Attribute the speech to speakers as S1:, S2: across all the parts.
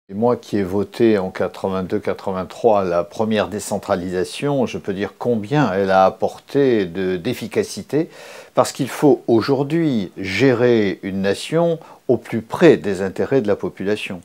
S1: Et moi qui ai voté en 82-83 la première décentralisation, je peux dire combien elle a apporté d'efficacité, parce qu'il faut aujourd'hui gérer une nation au plus près des intérêts de la population.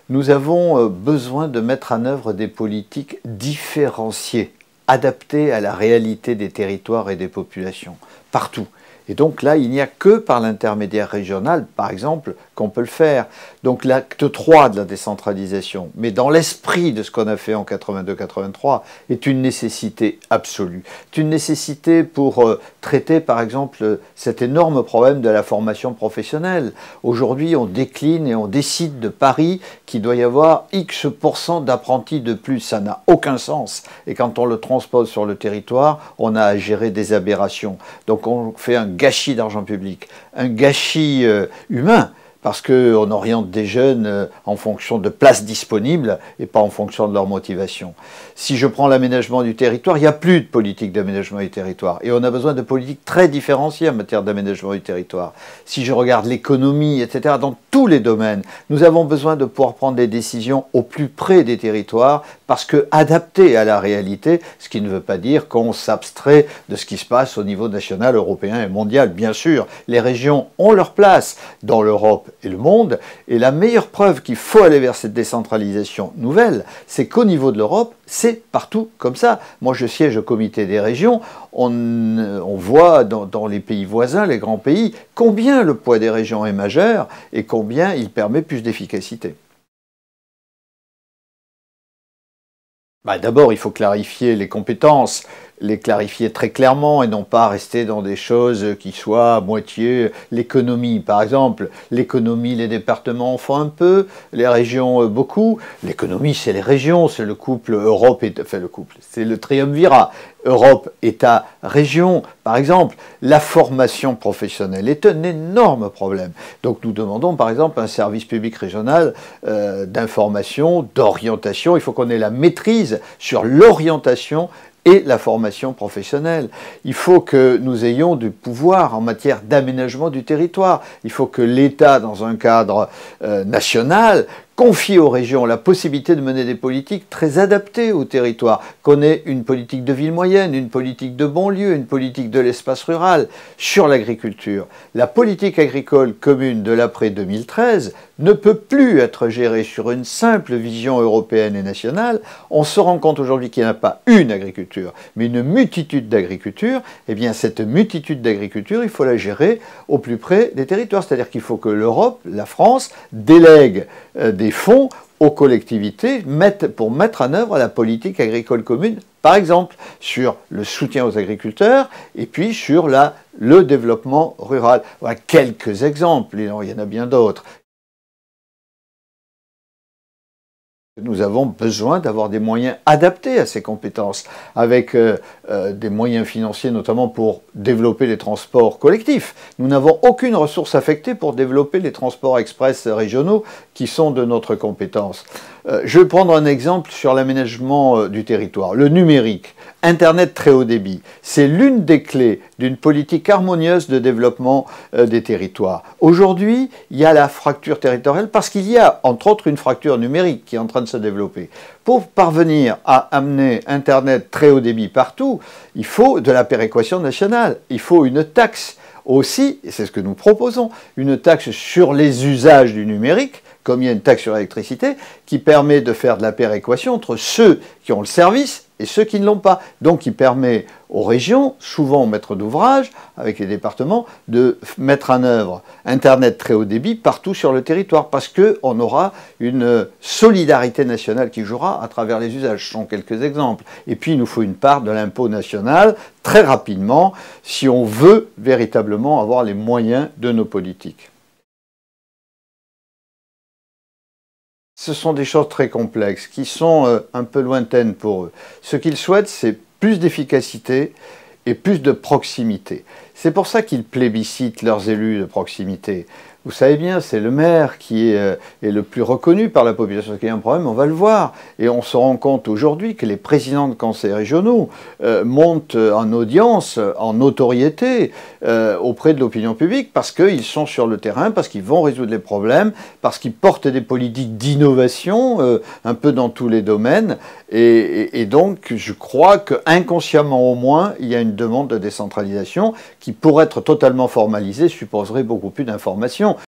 S1: Nous avons besoin de mettre en œuvre des politiques différenciées, adaptées à la réalité des territoires et des populations, partout. Et donc là, il n'y a que par l'intermédiaire régional, par exemple, qu'on peut le faire. Donc l'acte 3 de la décentralisation, mais dans l'esprit de ce qu'on a fait en 82-83, est une nécessité absolue. C'est une nécessité pour traiter, par exemple, cet énorme problème de la formation professionnelle. Aujourd'hui, on décline et on décide de Paris qu'il doit y avoir X% d'apprentis de plus. Ça n'a aucun sens. Et quand on le transpose sur le territoire, on a à gérer des aberrations. Donc on fait un gâchis d'argent public, un gâchis humain, parce qu'on oriente des jeunes en fonction de places disponibles et pas en fonction de leur motivation. Si je prends l'aménagement du territoire, il n'y a plus de politique d'aménagement du territoire. Et on a besoin de politiques très différenciées en matière d'aménagement du territoire. Si je regarde l'économie, etc., dans tous les domaines, nous avons besoin de pouvoir prendre des décisions au plus près des territoires, parce que adaptées à la réalité, ce qui ne veut pas dire qu'on s'abstrait de ce qui se passe au niveau national, européen et mondial. Bien sûr, les régions ont leur place dans l'Europe et le monde, et la meilleure preuve qu'il faut aller vers cette décentralisation nouvelle, c'est qu'au niveau de l'Europe, c'est partout comme ça. Moi, je siège au comité des régions, on voit dans les pays voisins, les grands pays, combien le poids des régions est majeur et combien il permet plus d'efficacité. D'abord, il faut clarifier les compétences, les clarifier très clairement et non pas rester dans des choses qui soient à moitié. L'économie, par exemple, l'économie, les départements en font un peu, les régions beaucoup. L'économie, c'est les régions, c'est le couple Europe, enfin le couple, c'est le triumvirat. Europe, État, région, par exemple, la formation professionnelle est un énorme problème. Donc nous demandons par exemple un service public régional d'information, d'orientation. Il faut qu'on ait la maîtrise sur l'orientation et la formation professionnelle. Il faut que nous ayons du pouvoir en matière d'aménagement du territoire. Il faut que l'État, dans un cadre national, confie aux régions la possibilité de mener des politiques très adaptées au territoire, qu'on ait une politique de ville moyenne, une politique de banlieue, une politique de l'espace rural. Sur l'agriculture, la politique agricole commune de l'après 2013 ne peut plus être gérée sur une simple vision européenne et nationale. On se rend compte aujourd'hui qu'il n'y a pas une agriculture, mais une multitude d'agricultures. Eh bien, cette multitude d'agriculture, il faut la gérer au plus près des territoires. C'est-à-dire qu'il faut que l'Europe, la France, délègue des fonds aux collectivités pour mettre en œuvre la politique agricole commune, par exemple sur le soutien aux agriculteurs et puis sur le développement rural. Voilà quelques exemples, il y en a bien d'autres. Nous avons besoin d'avoir des moyens adaptés à ces compétences, avec des moyens financiers notamment pour développer les transports collectifs. Nous n'avons aucune ressource affectée pour développer les transports express régionaux qui sont de notre compétence. Je vais prendre un exemple sur l'aménagement du territoire. Le numérique, Internet très haut débit, c'est l'une des clés d'une politique harmonieuse de développement des territoires. Aujourd'hui, il y a la fracture territoriale parce qu'il y a, entre autres, une fracture numérique qui est en train de se développer. Pour parvenir à amener Internet très haut débit partout, il faut de la péréquation nationale, il faut une taxe. Aussi, et c'est ce que nous proposons, une taxe sur les usages du numérique, comme il y a une taxe sur l'électricité, qui permet de faire de la péréquation entre ceux qui ont le service et ceux qui ne l'ont pas. Donc qui permet aux régions, souvent aux maîtres d'ouvrage, avec les départements, de mettre en œuvre Internet très haut débit partout sur le territoire, parce qu'on aura une solidarité nationale qui jouera à travers les usages. Ce sont quelques exemples. Et puis il nous faut une part de l'impôt national très rapidement, si on veut véritablement avoir les moyens de nos politiques. Ce sont des choses très complexes, qui sont un peu lointaines pour eux. Ce qu'ils souhaitent, c'est plus d'efficacité et plus de proximité. C'est pour ça qu'ils plébiscitent leurs élus de proximité. vous savez bien, c'est le maire qui est le plus reconnu par la population. Qu'il y a un problème, on va le voir. Et on se rend compte aujourd'hui que les présidents de conseils régionaux montent en audience, en notoriété auprès de l'opinion publique parce qu'ils sont sur le terrain, parce qu'ils vont résoudre les problèmes, parce qu'ils portent des politiques d'innovation un peu dans tous les domaines. Et donc, je crois qu'inconsciemment au moins, il y a une demande de décentralisation qui, pour être totalement formalisée, supposerait beaucoup plus d'informations.